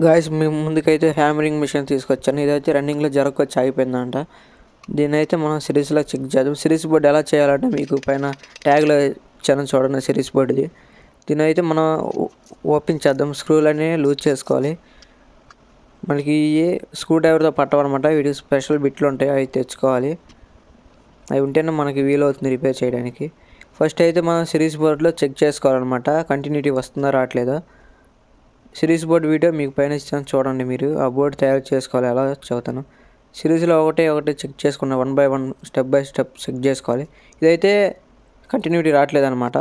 Guys మేము ముందుకైతే hammering machine తీసుకొచ్చాను. ఇదైతే రన్నింగ్లో జరగకొచ్చి ఆగిపోయిందంట. దీనైతే మనం సిరీస్లో చెక్ చేద్దాం. సిరీస్ బోర్డు ఎలా చేయాలంటే మీకు పైన ట్యాగ్లో ఇచ్చాను చూడండి, సిరీస్ బోర్డుది. దీని అయితే మనం ఓపెన్ చేద్దాం. స్క్రూలన్నీ లూజ్ చేసుకోవాలి. మనకి ఈ స్క్రూ డ్రైవర్తో పట్టవన్నమాట. వీటికి స్పెషల్ బిట్లు ఉంటాయి, అవి తెచ్చుకోవాలి. అవి ఉంటేనే మనకి వీలవుతుంది రిపేర్ చేయడానికి. ఫస్ట్ అయితే మనం సిరీస్ బోర్డులో చెక్ చేసుకోవాలన్నమాట, కంటిన్యూటీ వస్తుందా రావట్లేదా. సిరీస్ బోర్డు వీడియో మీకు పైన ఇస్తాను చూడండి. మీరు ఆ బోర్డు తయారు చేసుకోవాలి, ఎలా చదువుతాను. సిరీస్లో ఒకటి చెక్ చేసుకున్న 1 by 1 step by step check చేసుకోవాలి. ఇదైతే కంటిన్యూటీ రావట్లేదు అనమాట.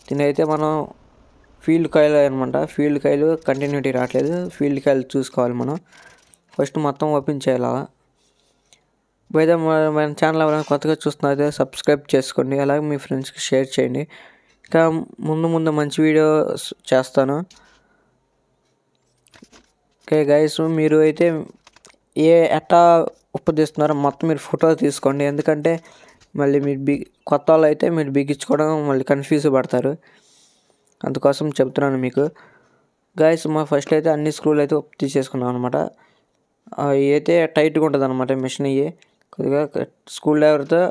దీని అయితే మనం ఫీల్డ్ కాయిల్ అనమాట. ఫీల్డ్ కాయిల్ కంటిన్యూటీ రావట్లేదు. ఫీల్డ్ కాయిల్ చూసుకోవాలి మనం. ఫస్ట్ మొత్తం ఓపెన్ చేయాలి. అయితే మన ఛానల్ ఎవరైనా కొత్తగా చూస్తున్నారైతే సబ్స్క్రైబ్ చేసుకోండి. అలాగే మీ ఫ్రెండ్స్కి షేర్ చేయండి. ఇంకా ముందు మంచి వీడియోస్ చేస్తాను. ఓకే గైస్, మీరు అయితే ఎట్టా ఉపదేస్తున్నారో మొత్తం మీరు ఫోటో తీసుకోండి. ఎందుకంటే మళ్ళీ మీరు కొత్త వాళ్ళు అయితే మీరు బిగించుకోవడం మళ్ళీ కన్ఫ్యూజ్ పడతారు. అందుకోసం చెప్తున్నాను మీకు. గైస్ మా ఫస్ట్ అయితే అన్ని స్క్రూలు అయితే తీసేసుకున్నాం అనమాట. అయితే టైట్గా ఉంటుంది అనమాట మిషన్. ఇవి కొద్దిగా స్క్రూ డ్రైవర్తో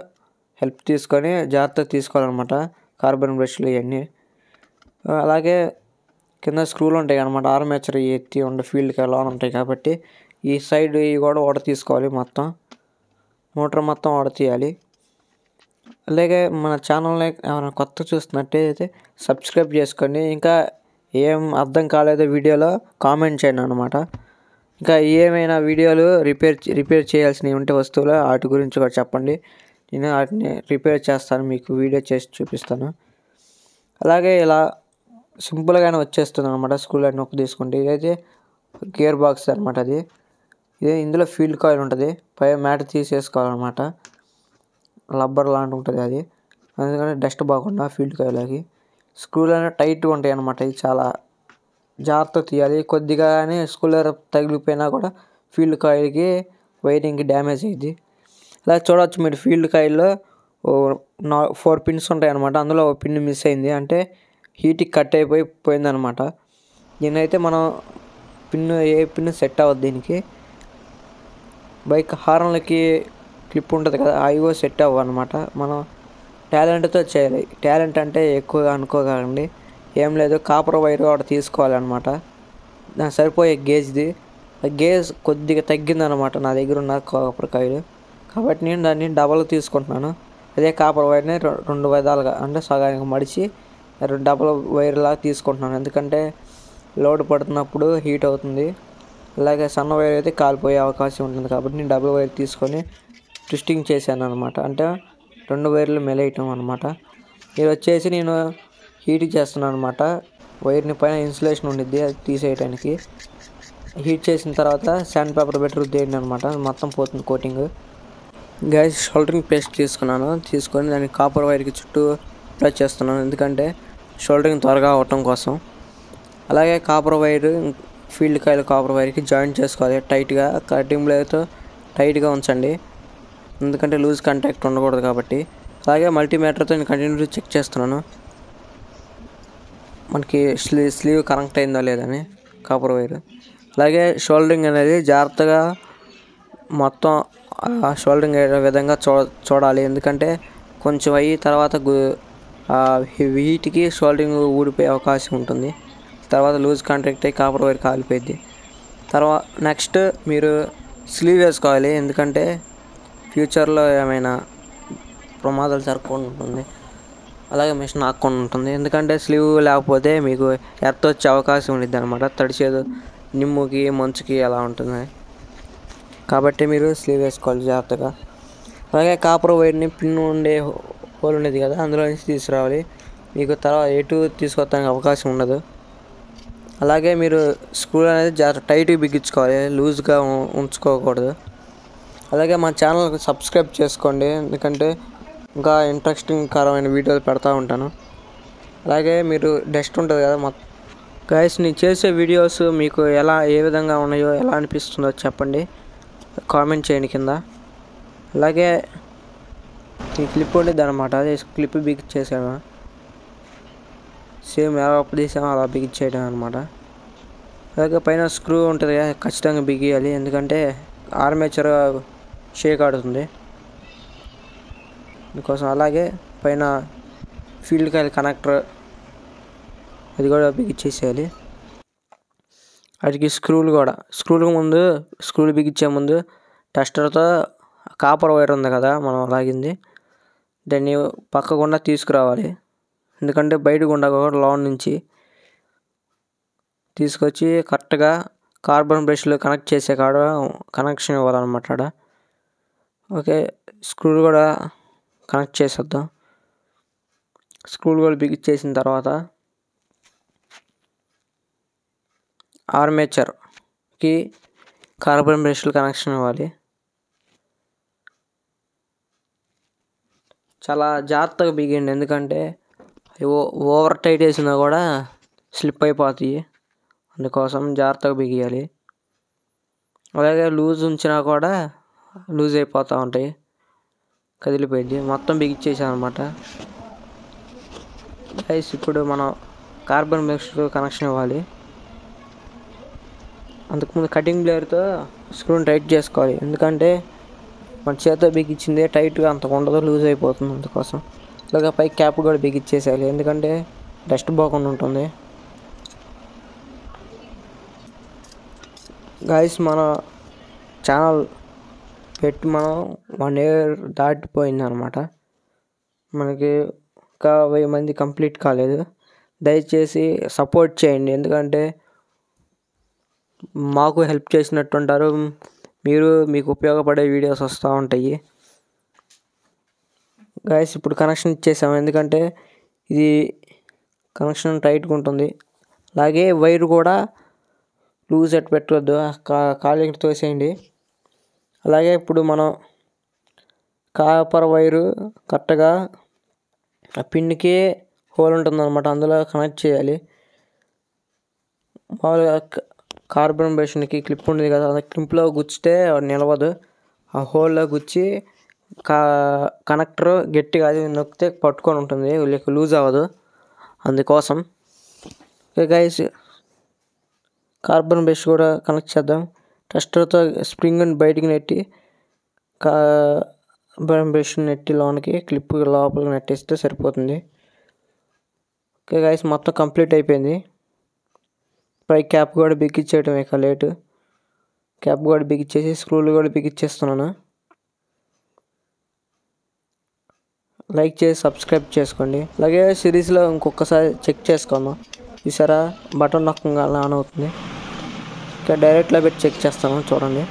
హెల్ప్ తీసుకొని జాగ్రత్తగా తీసుకోవాలన్నమాట. కార్బన్ బ్రష్లు ఇవన్నీ. అలాగే కింద స్క్రూలు ఉంటాయి అనమాట. ఆర్మేచర్ ఎత్తి ఉండే ఫీల్డ్కి ఎలా ఉంటాయి కాబట్టి ఈ సైడ్ ఇవి కూడా ఓడ తీసుకోవాలి. మొత్తం మోటార్ మొత్తం ఓడ తీయాలి. అలాగే మన ఛానల్ని ఏమైనా కొత్త చూస్తున్నట్టయితే సబ్స్క్రైబ్ చేసుకోండి. ఇంకా ఏం అర్థం కాలేదో వీడియోలో కామెంట్ చేయండి అనమాట. ఇంకా ఏమైనా వీడియోలు రిపేర్ చేయాల్సినవి ఉంటే వస్తువులు వాటి గురించి కూడా చెప్పండి. నేను వాటిని రిపేర్ చేస్తాను, మీకు వీడియో చేసి చూపిస్తాను. అలాగే ఇలా సింపుల్గానే వచ్చేస్తుంది అనమాట. స్క్రూలు అన్నీ నొక్కి తీసుకుంటే ఇదైతే గేర్ బాక్స్ అనమాట. ఇందులో ఫీల్డ్ కాయిల్ ఉంటుంది. పై మ్యాట్ తీసేసుకోవాలన్నమాట. రబ్బర్ లాంటి ఉంటుంది అది, అందుకని డస్ట్ బాగుండా ఫీల్డ్ కాయిల్కి. స్క్రూలు అనేవి టైట్గా ఉంటాయి అనమాట. ఇది చాలా జాగ్రత్తగా తీయాలి. కొద్దిగానే స్క్రూ తగిలిపోయినా కూడా ఫీల్డ్ కాయిల్కి వైరింగ్కి డ్యామేజ్ అయ్యింది. ఇలా చూడవచ్చు మీరు. ఫీల్డ్ కాయిల్లో 4 పిన్స్ ఉంటాయి అనమాట. అందులో ఒక పిన్ మిస్ అయింది, అంటే హీట్కి కట్ పోయిందనమాట. దీన్ని అయితే మనం ఏ పిన్ సెట్ అవ్వదు దీనికి. బైక్ హార్న్లకి క్లిప్ ఉంటుంది కదా, అవి సెట్ అవ్వవు అనమాట. మనం టాలెంట్తో చేయాలి. టాలెంట్ అంటే ఎక్కువగా అనుకోకండి, ఏం లేదు. కాపర్ వైర్ ఒకటి తీసుకోవాలన్నమాట. దానికి సరిపోయే గేజ్ది. ఆ గేజ్ కొద్దిగా తగ్గిందనమాట నా దగ్గర ఉన్న కాపర్ కాయిల్, కాబట్టి నేను దాన్ని డబల్ తీసుకుంటున్నాను. అదే కాపర్ వైర్ని 2 విధాలుగా అంటే సగానికి మడిచి డబల్ వైర్లాగా తీసుకుంటున్నాను. ఎందుకంటే లోడ్ పడుతున్నప్పుడు హీట్ అవుతుంది. అలాగే సన్న వైర్ అయితే కాలిపోయే అవకాశం ఉంటుంది కాబట్టి నేను డబుల్ వైర్ తీసుకొని ట్విస్టింగ్ చేశాను అనమాట. అంటే 2 వైర్లు మెలేయటం అనమాట. ఇది వచ్చేసి నేను హీట్ చేస్తున్నాను అనమాట. వైర్ని పైన ఇన్సులేషన్ ఉండిద్ది, అది తీసేయడానికి. హీట్ చేసిన తర్వాత శాండ్ పేపర్ పెట్టి రుద్దేయండి అనమాట. మొత్తం పోతుంది కోటింగ్. గ్యాస్ షోల్డరింగ్ పేస్ట్ తీసుకొని దాన్ని కాపర్ వైర్కి చుట్టూ అప్లై చేస్తున్నాను, ఎందుకంటే షోల్డరింగ్ త్వరగా అవటం కోసం. అలాగే copper wire field coil copper వైర్కి జాయింట్ చేసుకోవాలి టైట్గా. కటింగ్ బ్లేడ్తో టైట్గా ఉంచండి, ఎందుకంటే లూజ్ కాంటాక్ట్ ఉండకూడదు కాబట్టి. అలాగే మల్టీమీటర్తో నేను కంటిన్యూటీ చెక్ చేస్తున్నాను మనకి స్లీవ్ కనెక్ట్ అయిందో లేదని కాపర్ వైర్. అలాగే షోల్డరింగ్ అనేది జాగ్రత్తగా మొత్తం షోల్డరింగ్ అయ్యే విధంగా చూడాలి, ఎందుకంటే కొంచెం అయ్యి తర్వాత హీట్కి షోల్డరింగ్ ఊడిపోయే అవకాశం ఉంటుంది. తర్వాత లూజ్ కాంటాక్ట్ అయ్యి కాపర్ వైర్ కాలిపోయింది. తర్వాత నెక్స్ట్ మీరు స్లీవ్ వేసుకోవాలి, ఎందుకంటే ఫ్యూచర్లో ఏమైనా ప్రమాదాలు జరగకుండా ఉంటుంది. అలాగే మిషన్ ఆకుండా ఉంటుంది, ఎందుకంటే స్లీవ్ లేకపోతే మీకు ఎర్త్ వచ్చే అవకాశం ఉంటుంది అనమాట. తడిచేదు నిమ్ముకి మంచుకి అలా ఉంటుంది, కాబట్టి మీరు స్లీవ్ వేసుకోవాలి జాగ్రత్తగా. అలాగే కాపర్ వైర్ని పిన్ ఉండే హోల్ ఉండేది కదా, అందులో నుంచి తీసుకురావాలి. మీకు తర్వాత ఎటు తీసుకొస్తానికి అవకాశం ఉండదు. అలాగే మీరు స్క్రూ అనేది జాగ్రత్త టైట్గా బిగించుకోవాలి, లూజ్గా ఉంచుకోకూడదు. అలాగే మా ఛానల్కి సబ్స్క్రైబ్ చేసుకోండి, ఎందుకంటే ఇంకా ఇంట్రెస్టింగ్ కరమైన వీడియోలు పెడతా ఉంటాను. అలాగే మీరు డస్ట్ ఉంటుంది కదా మొత్తం. గైస్ నేను చేసే వీడియోస్ మీకు ఏ విధంగా ఉన్నాయో, ఎలా అనిపిస్తుందో చెప్పండి, కామెంట్ చేయండి కింద. అలాగే ఈ క్లిప్ ఉండేది అనమాట, అదే క్లిప్ బిగించేసాను. సేమ్ ఎలా తీసామో అలా బిగించేయడం అనమాట. అలాగే పైన స్క్రూ ఉంటుంది ఖచ్చితంగా బిగియాలి, ఎందుకంటే ఆర్మేచర్ షేక్ ఆడుతుంది అందుకోసం. అలాగే పైన ఫీల్డ్ కాయిల్ కనెక్టర్ అది కూడా బిగిచ్చేసేయాలి. వాటికి స్క్రూలు బిగించే ముందు టెస్టర్తో కాపర్ వైర్ ఉంది కదా మనం లాగింది, దాన్ని పక్క గుండా తీసుకురావాలి. ఎందుకంటే బయట గుండా కూడా లోన్ నుంచి తీసుకొచ్చి కరెక్ట్గా కార్బన్ బ్రష్లు కనెక్ట్ చేసే కాడ కనెక్షన్ ఇవ్వాలన్నమాట. ఓకే, స్క్రూలు కూడా కనెక్ట్ చేసేద్దాం. స్క్రూలు కూడా బిగించేసిన తర్వాత ఆర్మేచర్కి కార్బన్ బ్రష్లు కనెక్షన్ ఇవ్వాలి. చాలా జాగ్రత్తగా బిగిండి, ఎందుకంటే ఓవర్ టైట్ వేసినా కూడా స్లిప్ అయిపోతాయి, అందుకోసం జాగ్రత్తగా బిగియాలి. అలాగే లూజ్ ఉంచినా కూడా లూజ్ అయిపోతూ ఉంటాయి, కదిలిపోయింది. మొత్తం బిగిచ్చేసాం అనమాట. గైస్ ఇప్పుడు మనం కార్బన్ బ్రష్ కనెక్షన్ ఇవ్వాలి. అంతకుముందు కటింగ్ బ్లేడ్తో స్క్రూని టైట్ చేసుకోవాలి, ఎందుకంటే మన చేతితో బిగించిందే టైట్గా అంత ఉండదు, లూజ్ అయిపోతుంది అందుకోసం. అలాగే పై క్యాప్ కూడా బిగించేసేయాలి, ఎందుకంటే డస్ట్ పోకుండా ఉంటుంది. గైస్ మన ఛానల్ పెట్టి మనం 1 year దాటిపోయింది అనమాట. మనకి ఇంకా 1000 మంది కంప్లీట్ కాలేదు. దయచేసి సపోర్ట్ చేయండి, ఎందుకంటే మాకు హెల్ప్ చేసినట్టు ఉంటారు, మీకు ఉపయోగపడే వీడియోస్ వస్తూ ఉంటాయి. గైస్ ఇప్పుడు కనెక్షన్ ఇచ్చేసాము, ఎందుకంటే ఇది కనెక్షన్ టైట్గా ఉంటుంది. అలాగే వైర్ కూడా లూజ్ ఎట్ పెట్టవద్దు, ఖాళీకి తోసేయండి. అలాగే ఇప్పుడు మనం కాపర్ వైరు కరెక్ట్గా ఆ పిన్కి హోల్ ఉంటుందన్నమాట, అందులో కనెక్ట్ చేయాలి. మామూలుగా కార్బన్ బ్రష్కి క్లిప్ ఉంటుంది కదా, ఆ క్లిప్లో గుచ్చితే నిలవదు. ఆ హోల్లో గుచ్చి కనెక్టర్ గట్టిగా అది నొక్కితే పట్టుకొని ఉంటుంది, లూజ్ అవ్వదు, అందుకోసం. ఓకే గైస్, కార్బన్ బ్రష్ కూడా కనెక్ట్ చేద్దాం. టెస్టర్తో స్ప్రింగ్ని బయటికి నెట్టి కార్బన్ బ్రష్ నెట్టి లోనికి క్లిప్ లోపలికి నెట్టేస్తే సరిపోతుంది. ఓకే గైస్, మొత్తం కంప్లీట్ అయిపోయింది. పై క్యాప్ కూడా బిగించేయటం ఇక లేటు. క్యాప్ కూడా బిగించేసి స్క్రూలు కూడా బిగించేస్తున్నాను. లైక్ చేసి సబ్స్క్రైబ్ చేసుకోండి. అలాగే సిరీస్లో ఇంకొకసారి చెక్ చేసుకుందాం. చూసారా, బటన్ నొక్కగానే ఆన్ అవుతుంది. ఇంకా డైరెక్ట్లో పెట్టి చెక్ చేస్తాను, చూడండి.